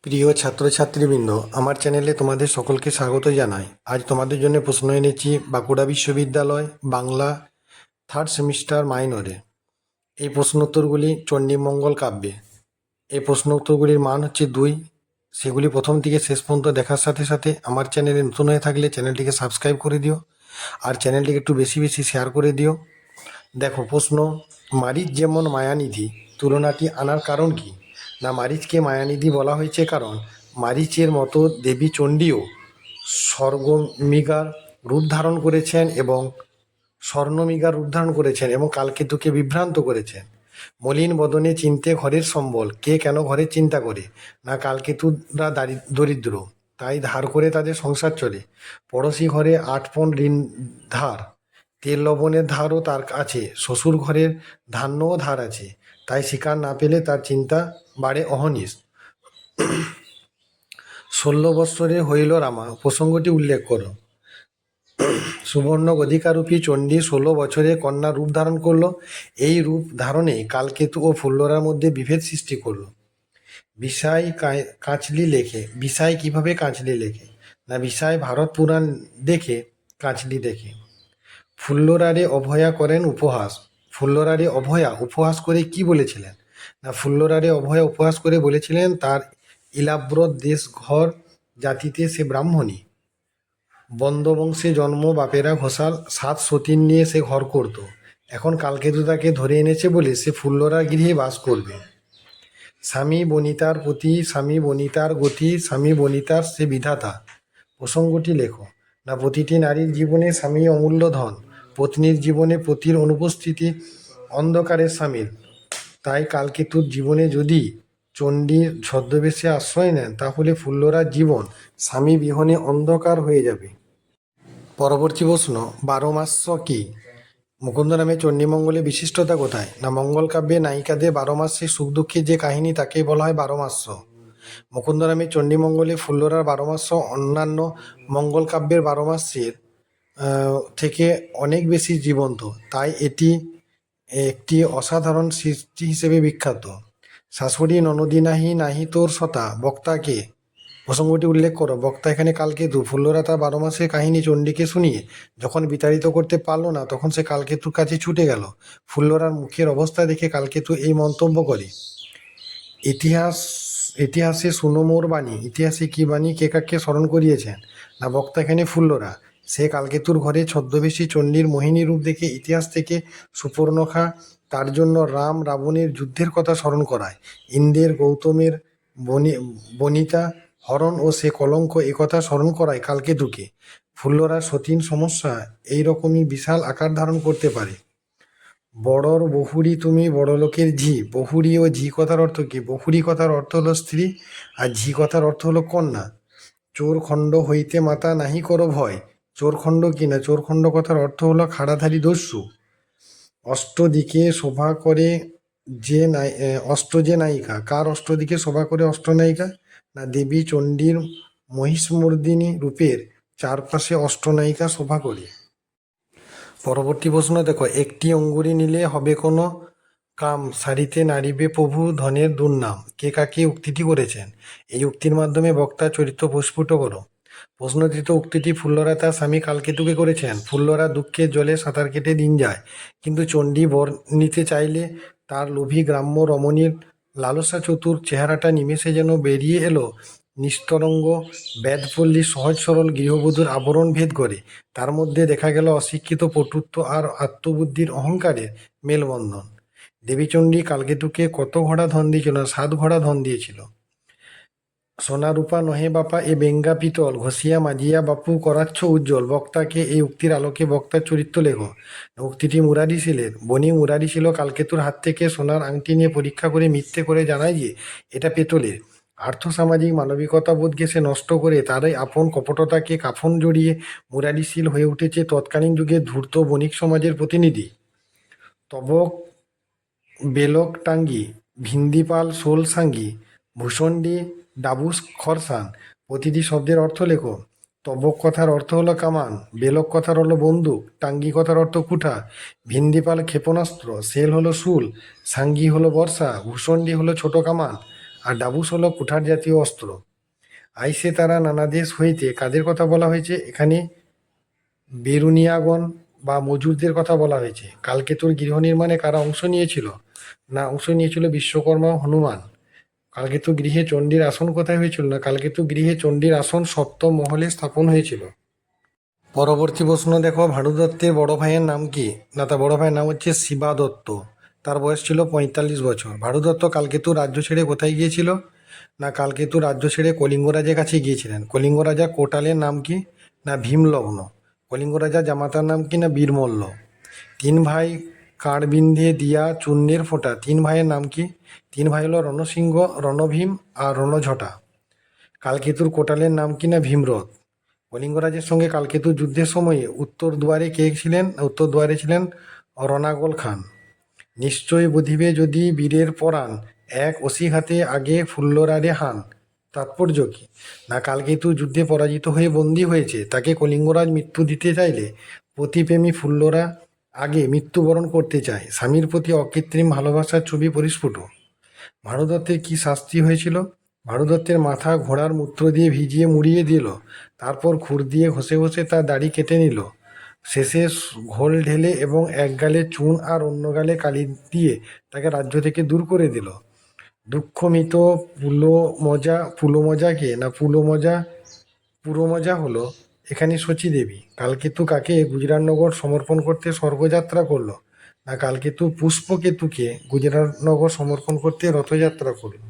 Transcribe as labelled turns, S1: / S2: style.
S1: প্রিয় ছাত্রছাত্রীবৃন্দ, আমার চ্যানেলে তোমাদের সকলকে স্বাগত জানাই। আজ তোমাদের জন্য প্রশ্ন এনেছি বাঁকুড়া বিশ্ববিদ্যালয় বাংলা থার্ড সেমিস্টার মাইনরে। এই প্রশ্নোত্তরগুলি চণ্ডীমঙ্গল কাব্যে। এই প্রশ্নোত্তরগুলির মান হচ্ছে 2। সেগুলি প্রথম থেকে শেষ পর্যন্ত দেখার সাথে সাথে আমার চ্যানেলে নতুন হয়ে থাকলে চ্যানেলটিকে সাবস্ক্রাইব করে দিও, আর চ্যানেলটিকে একটু বেশি বেশি শেয়ার করে দিও। দেখো প্রশ্ন, মারিচ যেমন মায়ানিধি, তুলনাটি আনার কারণ কি? না, মারিচকে মায়ানিধি বলা হয়েছে কারণ মারিচের মতো দেবী চণ্ডীও স্বর্গমৃগার রূপ ধারণ করেছেন এবং স্বর্ণমৃগার রূপ ধারণ করেছেন এবং কালকেতুকে বিভ্রান্ত করেছেন। মলিন বদনে চিনতে ঘরের সম্বল, কে কেন ঘরের চিন্তা করে? না, কালকেতুরা দরিদ্র, তাই ধার করে তাদের সংসার চলে। পড়োশি ঘরে 8 পণ ঋণ ধার, তেল লবণের ধারও তার আছে, শ্বশুর ঘরের ধান্যও ধার আছে, তাই শিকার না পেলে তার চিন্তা বাড়ে অহনিশ। 16 বৎসরে হইল রামা, প্রসঙ্গটি উল্লেখ করো। সুবর্ণ গধিকারূপী চণ্ডী 16 বছরে কন্যা রূপ ধারণ করলো। এই রূপ ধারণে কালকেতু ও ফুল্লরার মধ্যে বিভেদ সৃষ্টি করলো। বিসাই কাঁচলি লেখে। বিসাই কিভাবে কাঁচলি লেখে? না, বিসাই ভারত পুরাণ দেখে কাঁচলি দেখে। ফুল্লরারে অভয়া করেন উপহাস। ফুল্লরারে অভয়া উপহাস করে কি বলেছিলেন? না, ফুল্লরারে অভয়া উপহাস করে বলেছিলেন তার ইলাব্রত দেশ ঘর জাতিতে সে ব্রাহ্মণী। বন্দবংশে জন্ম, বাপেরা ঘোষাল, 7 সতীন নিয়ে সে ঘর করত। এখন কালকেতু তাকে ধরে এনেছে বলে সে ফুল্লরা গৃহে বাস করবে। স্বামী বনিতার পতি, স্বামী বনিতার গতি, স্বামী বনিতার সে বিধাতা। প্রসঙ্গটি লেখো। না, প্রতিটি নারীর জীবনে স্বামী অমূল্য ধন, পত্নীর জীবনে পতির অনুপস্থিতি অন্ধকারের সামিল। তাই কালকেতুর জীবনে যদি চণ্ডীর ছদ্মবেশে আশ্রয় নেন তাহলে ফুল্লরার জীবন স্বামী বিহনে অন্ধকার হয়ে যাবে। পরবর্তী প্রশ্ন, বারোমাস্য কি? মুকুন্দরামের চণ্ডীমঙ্গলে বিশিষ্টতা কোথায়? না, মঙ্গল কাব্যে নায়িকাদের 12 মাসে সুখ দুঃখের যে কাহিনী তাকেই বলা হয় বারোমাস্য। মুকুন্দরামের চণ্ডীমঙ্গলে ফুল্লরার 12 মাস্য অন্যান্য মঙ্গল কাব্যের 12 মাসের থেকে অনেক বেশি জীবন্ত, তাই এটি একটি অসাধারণ সৃষ্টি হিসেবে বিখ্যাত। শাশুড়ি ননদী নাহি, নাহি তোর সতা, বক্তাকে। প্রসঙ্গটি উল্লেখ করো। বক্তা এখানে কালকেতু। ফুল্লরা তার 12 মাসের কাহিনী চণ্ডীকে শুনিয়ে যখন বিতাড়িত করতে পারল না তখন সে কালকেতুর কাছে ছুটে গেল। ফুল্লরার মুখের অবস্থা দেখে কালকেতু এই মন্তব্য করে, ইতিহাসে শুনো মোর বাণী। ইতিহাসে কি বাণী, কে কাকে স্মরণ করিয়েছেন? না, বক্তা এখানে ফুল্লরা। সে কালকেতুর ঘরে ছদ্মবেশী চণ্ডীর মোহিনী রূপ দেখে ইতিহাস থেকে সুপর্ণখা তার জন্য রাম রাবণের যুদ্ধের কথা স্মরণ করায়। ইন্দ্রের গৌতমের বনিতা হরণ ও সে কলঙ্ক একথা স্মরণ করায় কালকেতুকে। ফুল্লরা সতীন সমস্যা এইরকমই বিশাল আকার ধারণ করতে পারে। বড়র বহুরী তুমি বড়লোকের ঝি। বহুরী ও ঝি কথার অর্থ কি? বহুরী কথার অর্থ হলো স্ত্রী, আর ঝি কথার অর্থ হলো কন্যা। চোর খণ্ড হইতে মাতা নাহি করো ভয়। চোর খণ্ড কি? না, চোর খণ্ড কথার অর্থ হলো খাড়াধারী দস্যু। অষ্টদিকে শোভা করে অষ্ট যে নায়িকা। কার অষ্টদিকে শোভা করে অষ্টনায়িকা? না, দেবী চণ্ডীর মহিষমর্দিনী রূপের চারপাশে অষ্টনায়িকা শোভা করে। পরবর্তী প্রশ্ন দেখো, একটি অঙ্গুরি নিলে হবে কোনো কাম, সারিতে নারিবে প্রভু ধনের দুর্নাম। কে কাকে উক্তিটি করেছেন? এই উক্তির মাধ্যমে বক্তার চরিত্র প্রস্ফুট করো। প্রশ্নকৃত উক্তিটি ফুল্লরা তার স্বামী কালকেতুকে করেছেন। ফুল্লরা দুঃখের জলে সাঁতার কেটে দিন যায়, কিন্তু চণ্ডী বর নিতে চাইলে তার লোভী গ্রাম্য রমণীর লালসা চতুর চেহারাটা নিমেষে যেন বেরিয়ে এলো নিস্তরঙ্গ বেদপল্লী সহজ সরল গৃহবধূর আবরণ ভেদ করে। তার মধ্যে দেখা গেল অশিক্ষিত পটুত্ব আর আত্মবুদ্ধির অহংকারের মেলবন্ধন। দেবীচণ্ডী কালকেতুকে কত ঘোড়া ধন দিয়েছিল? 7 ঘোড়া ধন দিয়েছিল। সোনা রূপা নহে বাপা এ বেঙ্গা পিতল, ঘষিয়া মাজিয়া বাপু করাচ্ছ উজ্জ্বল। বক্তাকে এই উক্তির আলোকে বক্তার চরিত্র লেখো। উক্তিটি মুরারি শিলের। বণিক মুরারি শিল কালকেতুর হাত থেকে সোনার আংটি নিয়ে পরীক্ষা করে মিথ্যে করে জানায় যে এটা পেতলের। আর্থসামাজিক মানবিকতা বোধকে সে নষ্ট করে তারই আপন কপটতাকে কাফন জড়িয়ে মুরারি শিল হয়ে উঠেছে তৎকালীন যুগে ধূর্ত বণিক সমাজের প্রতিনিধি। তবক বেলকটাঙ্গি, ভিন্দিপাল শোল সাঙ্গি, ভূষণ্ডী ডাবুস খরসান। প্রতিটি শব্দের অর্থ লেখো। তবক কথার অর্থ হলো কামান, বেলক কথার হলো বন্দুক, টাঙ্গি কথার অর্থ কুঠা, ভিন্দিপাল ক্ষেপণাস্ত্র, সেল হলো শুল, সাঙ্গি হলো বর্ষা, ভূষণ্ডী হলো ছোট কামান, আর ডাবুস হলো কুঠার জাতীয় অস্ত্র। আইসে তারা নানা দেশ হইতে কাদের কথা বলা হয়েছে এখানে? বেরুনিয়াগণ বা মজুরদের কথা বলা হয়েছে। কালকেতুর গৃহ নির্মাণে কারা অংশ নিয়েছিল? না, অংশ নিয়েছিল বিশ্বকর্মা ও হনুমান। কালকেতু গৃহে চণ্ডীর আসন কোথায় হয়েছিল? না, কালকেতু গৃহে চণ্ডীর আসন সপ্তম মহলে স্থাপন হয়েছিল। পরবর্তী প্রশ্ন দেখো, ভানু দত্তের বড় ভাইয়ের নাম কি? না, তার বড় ভাইয়ের নাম হচ্ছে শিবা দত্ত। তার বয়স ছিল ৪৫ বছর। ভানু দত্ত কালকেতুর রাজ্য ছেড়ে কোথায় গিয়েছিল? না, কালকেতুর রাজ্য ছেড়ে কলিঙ্গ রাজার কাছে গিয়েছিলেন। কলিঙ্গ রাজা কোটালের নাম কি? না, ভীমলগ্ন। কলিঙ্গ রাজার জামাতার নাম কি? না, বীরমল্ল। তিন ভাই কাঁড় বিন্ধে দিয়া চূর্ণের ফোঁটা, তিন ভাইয়ের নাম কি? তিন ভাই হলো রণসিংহ, রণভীম আর রণঝটা। কালকেতুর কোটালের নাম কি? না, ভীমরথ। কলিঙ্গরাজের সঙ্গে কালকেতুর যুদ্ধের সময়ে উত্তর দুয়ারে কে ছিলেন? উত্তর দুয়ারে ছিলেন রণাগল খান। নিশ্চয় বুঝিবে যদি বীরের পরাণ, এক অসিঘাতে আগে ফুল্লরারে হান। তাৎপর্য কি? না, কালকেতু যুদ্ধে পরাজিত হয়ে বন্দী হয়েছে, তাকে কলিঙ্গরাজ মৃত্যু দিতে চাইলে পতিপ্রেমী ফুল্লরা আগে মৃত্যুবরণ করতে চায়। স্বামীর প্রতি অকৃত্রিম ভালোবাসার ছবি পরিস্ফুট। ভানুদত্তের কি শাস্তি হয়েছিল? ভানুদত্তের মাথা ঘোড়ার মূত্র দিয়ে ভিজিয়ে মুড়িয়ে দিল, তারপর খুর দিয়ে ঘষে ঘষে তার দাড়ি কেটে নিল, শেষে ঘোল ঢেলে এবং এক গালে চুন আর অন্য গালে কালি দিয়ে তাকে রাজ্য থেকে দূর করে দিল। দুঃখমিত পুলমজাকে না পুরমজা হলো এখানে শচীদেবী। কালকেতু কাকে গুজরাটনগর সমর্পণ করতে স্বর্গযাত্রা করলো? না, কালকেতু পুষ্পকেতুকে গুজরাটনগর সমর্পণ করতে রথযাত্রা করলো।